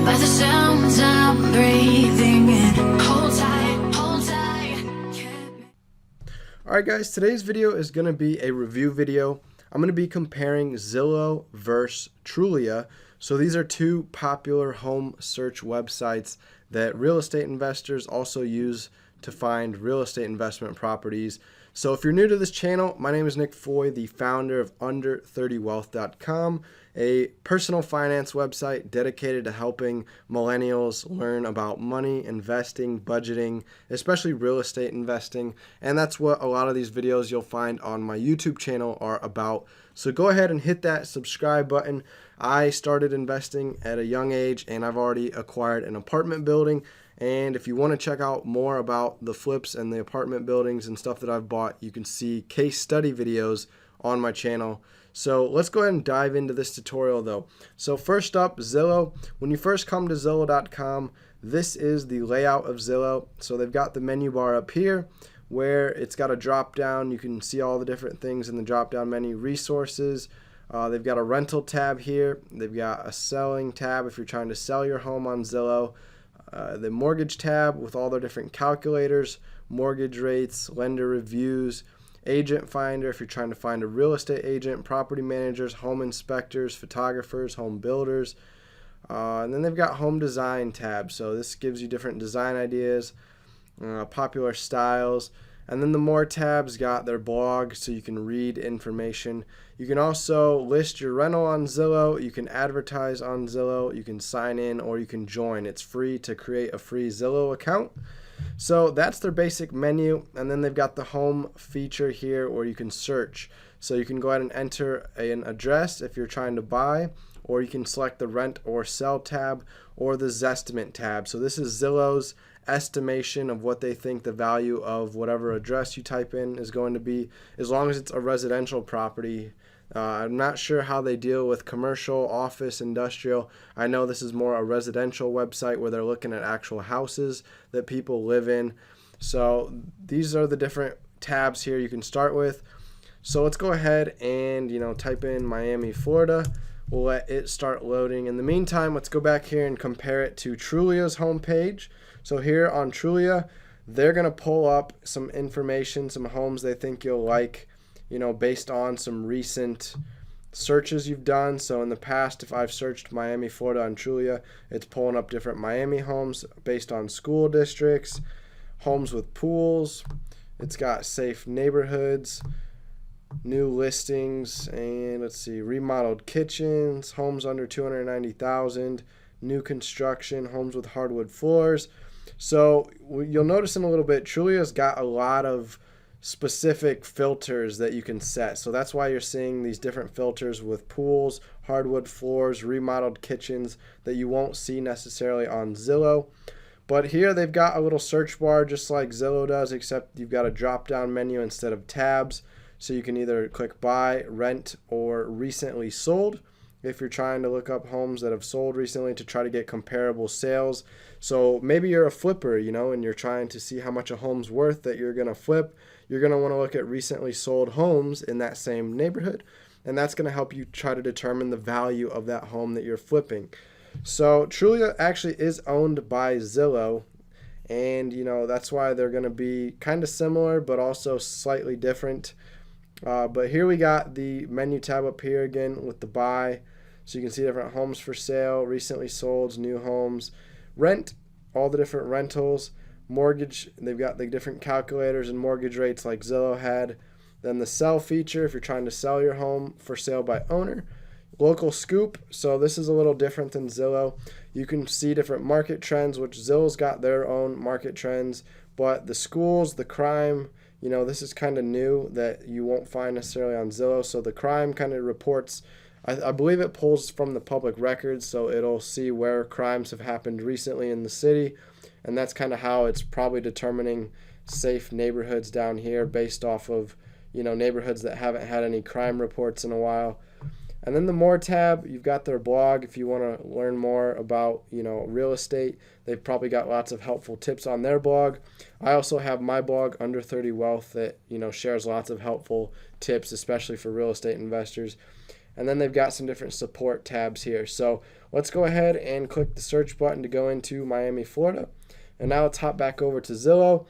by the sounds I'm breathing in. Hold tight, hold tight. Alright guys, today's video is going to be a review video. I'm going to be comparing Zillow versus Trulia. So these are two popular home search websites that real estate investors also use to find real estate investment properties. So if you're new to this channel, my name is Nick Foy, the founder of Under30Wealth.com, a personal finance website dedicated to helping millennials learn about money, investing, budgeting, especially real estate investing. And that's what a lot of these videos you'll find on my YouTube channel are about. So go ahead and hit that subscribe button. I started investing at a young age and I've already acquired an apartment building. And if you want to check out more about the flips and the apartment buildings and stuff that I've bought, you can see case study videos on my channel. So let's go ahead and dive into this tutorial though. So first up, Zillow. When you first come to Zillow.com, this is the layout of Zillow. So they've got the menu bar up here where it's got a drop down. You can see all the different things in the drop down menu. Resources. They've got a rental tab here. They've got a selling tab if you're trying to sell your home on Zillow. The mortgage tab with all their different calculators, mortgage rates, lender reviews, agent finder if you're trying to find a real estate agent, property managers, home inspectors, photographers, home builders. And then they've got home design tab. So this gives you different design ideas, popular styles. And then the more tabs got their blog so you can read information. You can also list your rental on Zillow. You can advertise on Zillow. You can sign in or you can join. It's free to create a free Zillow account. So that's their basic menu. And then they've got the home feature here where you can search. So you can go ahead and enter an address if you're trying to buy, or you can select the rent or sell tab or the Zestimate tab. So this is Zillow's estimation of what they think the value of whatever address you type in is going to be, as long as it's a residential property. I'm not sure how they deal with commercial, office, industrial. I know this is more a residential website where they're looking at actual houses that people live in. So these are the different tabs here you can start with. So let's go ahead and type in Miami, Florida. We'll let it start loading. In the meantime, let's go back here and compare it to Trulia's homepage. So here on Trulia, they're going to pull up some information, some homes they think you'll like, based on some recent searches you've done. So in the past, if I've searched Miami, Florida on Trulia, it's pulling up different Miami homes based on school districts, homes with pools. It's got safe neighborhoods, new listings, and let's see, remodeled kitchens, homes under $290,000, new construction, homes with hardwood floors. So you'll notice in a little bit, Trulia's got a lot of specific filters that you can set. So that's why you're seeing these different filters with pools, hardwood floors, remodeled kitchens that you won't see necessarily on Zillow. But here they've got a little search bar just like Zillow does, except you've got a drop-down menu instead of tabs. So you can either click buy, rent, or recently sold if you're trying to look up homes that have sold recently to try to get comparable sales. So maybe you're a flipper, and you're trying to see how much a home's worth that you're going to flip. You're going to want to look at recently sold homes in that same neighborhood, and that's going to help you try to determine the value of that home that you're flipping. So Trulia actually is owned by Zillow, and that's why they're going to be kind of similar but also slightly different. But here we got the menu tab up here again with the buy. So you can see different homes for sale, recently sold, new homes, rent, all the different rentals, mortgage. They've got the different calculators and mortgage rates like Zillow had. Then the sell feature if you're trying to sell your home for sale by owner. Local scoop. So this is a little different than Zillow. You can see different market trends, which Zillow's got their own market trends. But the schools, the crime, this is kind of new that you won't find necessarily on Zillow. So the crime kind of reports, I believe it pulls from the public records, so it'll see where crimes have happened recently in the city. And that's kind of how it's probably determining safe neighborhoods down here based off of, neighborhoods that haven't had any crime reports in a while. And then the more tab, you've got their blog if you want to learn more about, real estate. They've probably got lots of helpful tips on their blog. I also have my blog, Under 30 Wealth, that, shares lots of helpful tips, especially for real estate investors. And then they've got some different support tabs here. So let's go ahead and click the search button to go into Miami, Florida. And now let's hop back over to Zillow.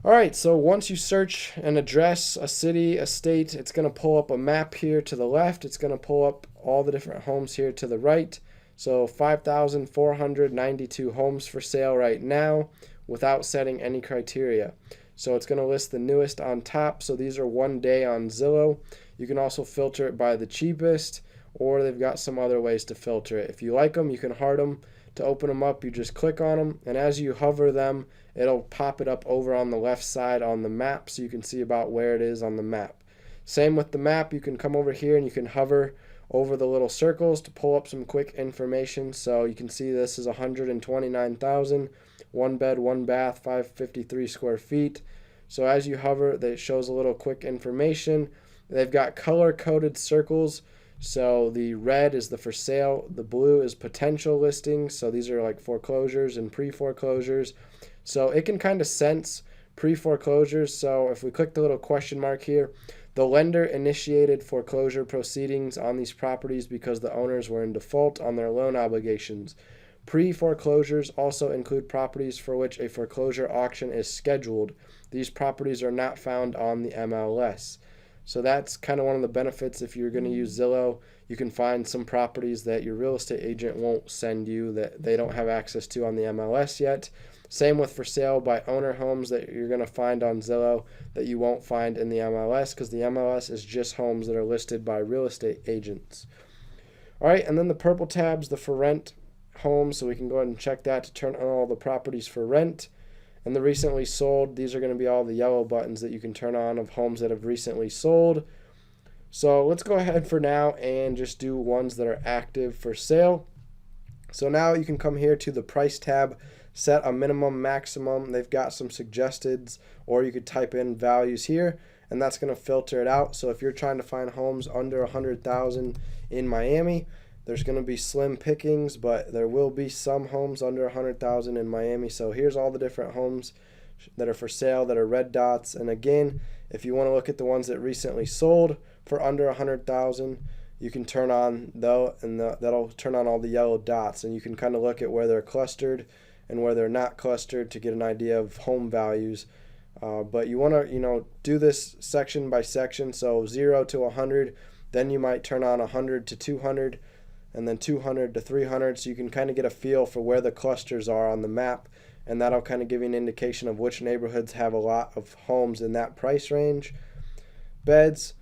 All right, so once you search an address, a city, a state, it's going to pull up a map here to the left. It's going to pull up all the different homes here to the right. So 5,492 homes for sale right now without setting any criteria. So it's going to list the newest on top. So these are 1 day on Zillow. You can also filter it by the cheapest, or they've got some other ways to filter it. If you like them, you can heart them. To open them up, you just click on them, and as you hover them, it'll pop it up over on the left side on the map so you can see about where it is on the map. Same with the map, you can come over here and you can hover over the little circles to pull up some quick information. So you can see this is 129,000, 1 bed, 1 bath, 553 square feet. So as you hover, it shows a little quick information. They've got color-coded circles. So the red is the for sale, the blue is potential listings. So these are like foreclosures and pre-foreclosures. So it can kind of sense pre-foreclosures. So if we click the little question mark here, the lender initiated foreclosure proceedings on these properties because the owners were in default on their loan obligations. Pre-foreclosures also include properties for which a foreclosure auction is scheduled. These properties are not found on the MLS. So that's kind of one of the benefits. If you're going to use Zillow, you can find some properties that your real estate agent won't send you, that they don't have access to on the MLS yet. Same with for sale by owner homes that you're going to find on Zillow that you won't find in the MLS, because the MLS is just homes that are listed by real estate agents. All right, and then the purple tabs, the for rent homes, so we can go ahead and check that to turn on all the properties for rent. And the recently sold, these are going to be all the yellow buttons that you can turn on of homes that have recently sold. So let's go ahead for now and just do ones that are active for sale. So now you can come here to the price tab, set a minimum, maximum. They've got some suggested, or you could type in values here, and that's going to filter it out. So if you're trying to find homes under 100,000 in Miami, there's going to be slim pickings, but there will be some homes under 100,000 in Miami. So here's all the different homes that are for sale that are red dots. And again, if you want to look at the ones that recently sold for under 100,000, you can turn on though, and that'll turn on all the yellow dots, and you can kind of look at where they're clustered and where they're not clustered to get an idea of home values. But you want to, do this section by section. So 0 to 100, then you might turn on 100 to 200. And then 200 to 300, so you can kind of get a feel for where the clusters are on the map, and that'll kind of give you an indication of which neighborhoods have a lot of homes in that price range. Beds,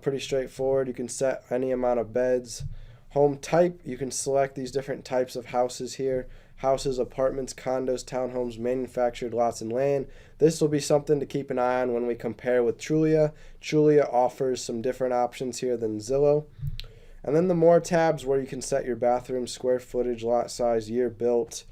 pretty straightforward. You can set any amount of beds. Home type, you can select these different types of houses here. Houses, apartments, condos, townhomes, manufactured lots and land. This will be something to keep an eye on when we compare with Trulia. Trulia offers some different options here than Zillow. And then the more tabs where you can set your bathroom, square footage, lot size, year built.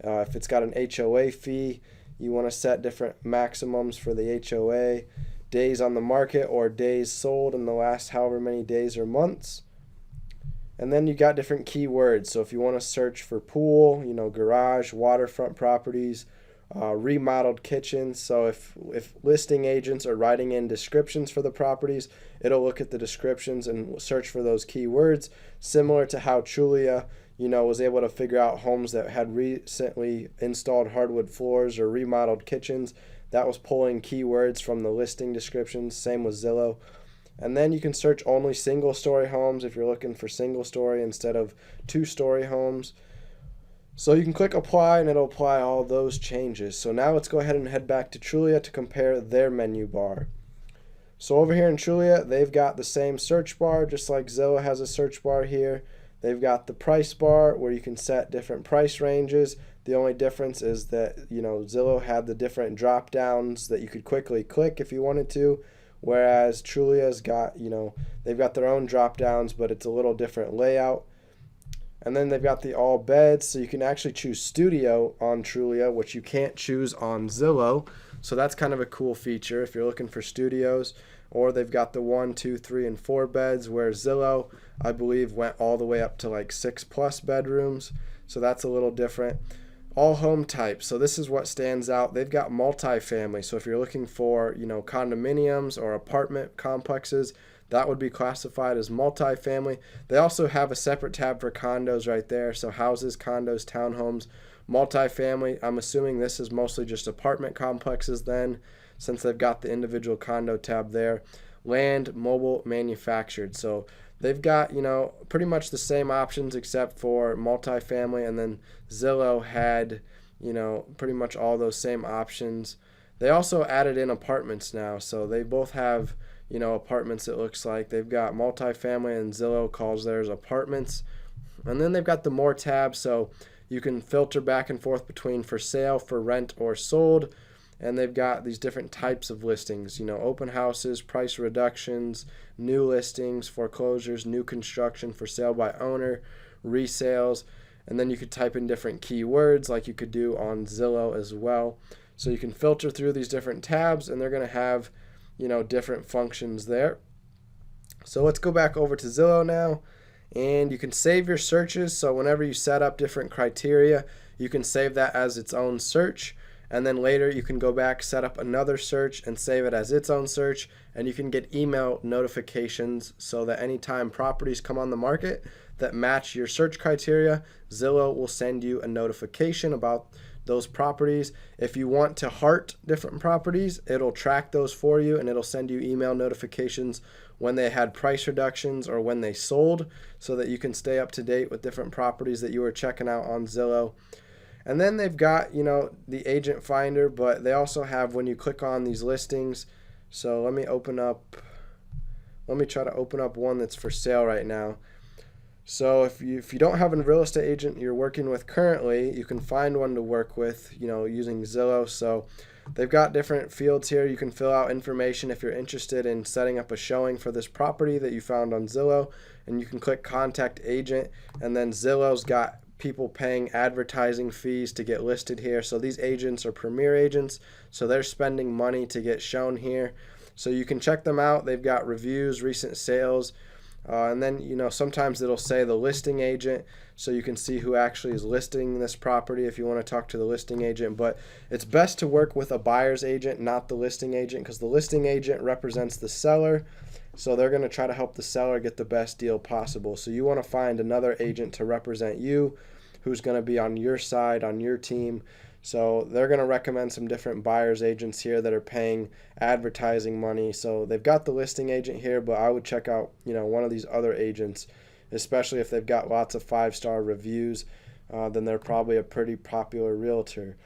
If it's got an HOA fee, you want to set different maximums for the HOA. Days on the market or days sold in the last however many days or months. And then you got different keywords. So if you want to search for pool, garage, waterfront properties, remodeled kitchens. So if listing agents are writing in descriptions for the properties, it'll look at the descriptions and search for those keywords, similar to how Trulia, was able to figure out homes that had recently installed hardwood floors or remodeled kitchens. That was pulling keywords from the listing descriptions. Same with Zillow. And then you can search only single-story homes if you're looking for single-story instead of two-story homes. So you can click apply and it'll apply all those changes. So now let's go ahead and head back to Trulia to compare their menu bar. So over here in Trulia, they've got the same search bar, just like Zillow has a search bar here. They've got the price bar where you can set different price ranges. The only difference is that, Zillow had the different drop downs that you could quickly click if you wanted to, whereas Trulia's got, they've got their own drop downs, but it's a little different layout. And then they've got the all beds, so you can actually choose studio on Trulia, which you can't choose on Zillow. So that's kind of a cool feature if you're looking for studios. Or they've got the 1, 2, 3, and 4 beds, where Zillow, I believe, went all the way up to like 6+ bedrooms. So that's a little different. All home types. So this is what stands out. They've got multifamily. So if you're looking for, condominiums or apartment complexes, that would be classified as multifamily. They also have a separate tab for condos right there. So houses, condos, townhomes, multifamily. I'm assuming this is mostly just apartment complexes then, since they've got the individual condo tab there. Land, mobile, manufactured. So they've got, pretty much the same options except for multifamily, and then Zillow had, pretty much all those same options. They also added in apartments now, so they both have, apartments. It looks like they've got multifamily, and Zillow calls theirs apartments. And then they've got the more tab, so you can filter back and forth between for sale, for rent, or sold. And they've got these different types of listings, open houses, price reductions, new listings, foreclosures, new construction, for sale by owner, resales. And then you could type in different keywords like you could do on Zillow as well. So you can filter through these different tabs, and they're going to have, different functions there. So let's go back over to Zillow now, and you can save your searches. So whenever you set up different criteria, you can save that as its own search. And then later you can go back, set up another search, and save it as its own search. And you can get email notifications so that anytime properties come on the market that match your search criteria, Zillow will send you a notification about those properties. If you want to heart different properties, it'll track those for you, and it'll send you email notifications when they had price reductions or when they sold, so that you can stay up to date with different properties that you were checking out on Zillow. And then they've got, the agent finder, but they also have when you click on these listings. So let me try to open up one that's for sale right now. So if you don't have a real estate agent you're working with currently, you can find one to work with, using Zillow. So they've got different fields here. You can fill out information if you're interested in setting up a showing for this property that you found on Zillow, and you can click contact agent, and then Zillow's got people paying advertising fees to get listed here. So these agents are premier agents, so they're spending money to get shown here. So you can check them out. They've got reviews, recent sales, and then sometimes it'll say the listing agent, so you can see who actually is listing this property if you want to talk to the listing agent. But it's best to work with a buyer's agent, not the listing agent, because the listing agent represents the seller. So they're going to try to help the seller get the best deal possible. So you want to find another agent to represent you, who's going to be on your side, on your team. So they're going to recommend some different buyer's agents here that are paying advertising money. So they've got the listing agent here, but I would check out, one of these other agents, especially if they've got lots of 5-star reviews. Then they're probably a pretty popular realtor.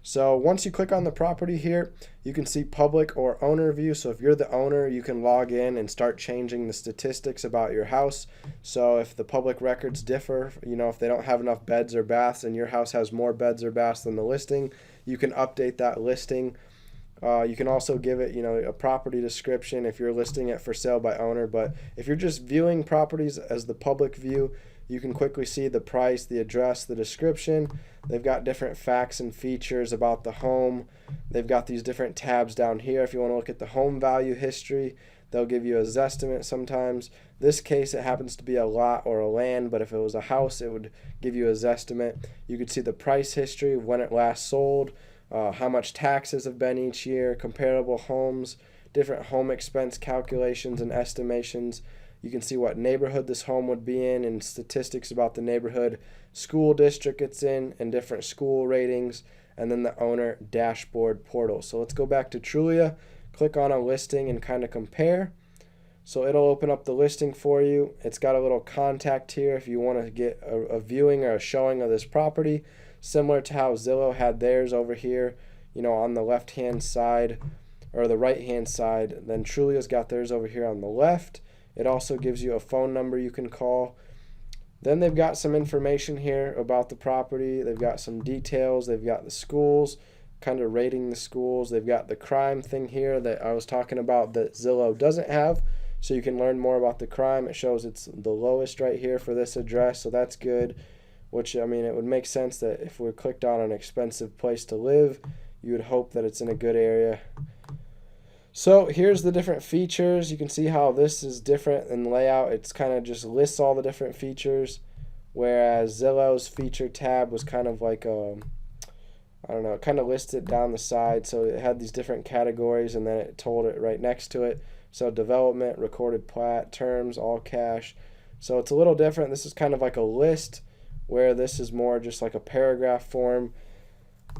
So once you click on the property here, you can see public or owner view. So if you're the owner, you can log in and start changing the statistics about your house. So if the public records differ, if they don't have enough beds or baths and your house has more beds or baths than the listing, you can update that listing. You can also give it, a property description if you're listing it for sale by owner. But if you're just viewing properties as the public view, you can quickly see the price, the address, the description. They've got different facts and features about the home. They've got these different tabs down here. If you want to look at the home value history, they'll give you a Zestimate sometimes. This case, it happens to be a lot or a land, but if it was a house, it would give you a Zestimate. You could see the price history of when it last sold, how much taxes have been each year, comparable homes, different home expense calculations and estimations. You can see what neighborhood this home would be in and statistics about the neighborhood, school district it's in, and different school ratings, and then the owner dashboard portal. So let's go back to Trulia, click on a listing and kind of compare. So it'll open up the listing for you. It's got a little contact here if you want to get a viewing or a showing of this property, similar to how Zillow had theirs over here, on the left-hand side or the right-hand side. Then Trulia's got theirs over here on the left. It also gives you a phone number you can call. Then they've got some information here about the property. They've got some details. They've got the schools, kind of rating the schools. They've got the crime thing here that I was talking about that Zillow doesn't have. So you can learn more about the crime. It shows it's the lowest right here for this address, so that's good. Which, it would make sense that if we clicked on an expensive place to live, you would hope that it's in a good area. So here's the different features. You can see how this is different in layout. It's kind of just lists all the different features, whereas Zillow's feature tab was kind of like I don't know, it kind of listed down the side. So it had these different categories, and then it told it right next to it. So development, recorded plat, terms, all cash. So it's a little different. This is kind of like a list, where this is more just like a paragraph form.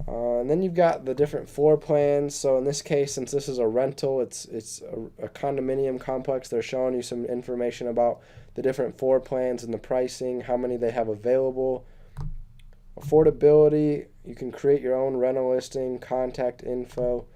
And then you've got the different floor plans. So in this case, since this is a rental, it's a condominium complex. They're showing you some information about the different floor plans and the pricing, how many they have available. Affordability, you can create your own rental listing, contact info.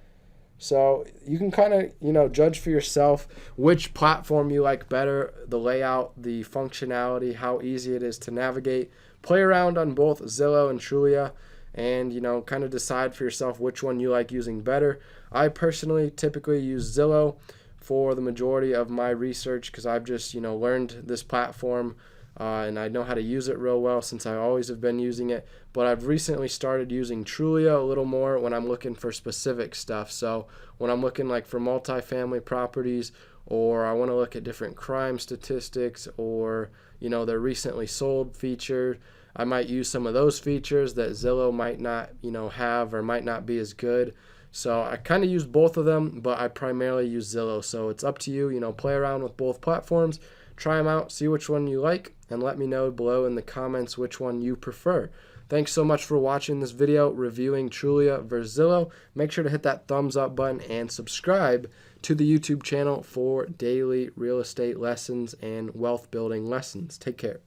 So you can kind of, judge for yourself which platform you like better, the layout, the functionality, how easy it is to navigate. Play around on both Zillow and Trulia, and kind of decide for yourself which one you like using better. I personally typically use Zillow for the majority of my research, because I've just learned this platform, and I know how to use it real well since I always have been using it. But I've recently started using Trulia a little more when I'm looking for specific stuff. So when I'm looking like for multifamily properties, or I want to look at different crime statistics, or their recently sold feature, I might use some of those features that Zillow might not have, or might not be as good. So I kind of use both of them, but I primarily use Zillow. So it's up to you. Play around with both platforms, try them out, see which one you like, and let me know below in the comments which one you prefer. Thanks so much for watching this video reviewing Trulia versus Zillow. Make sure to hit that thumbs up button and subscribe to the YouTube channel for daily real estate lessons and wealth building lessons. Take care.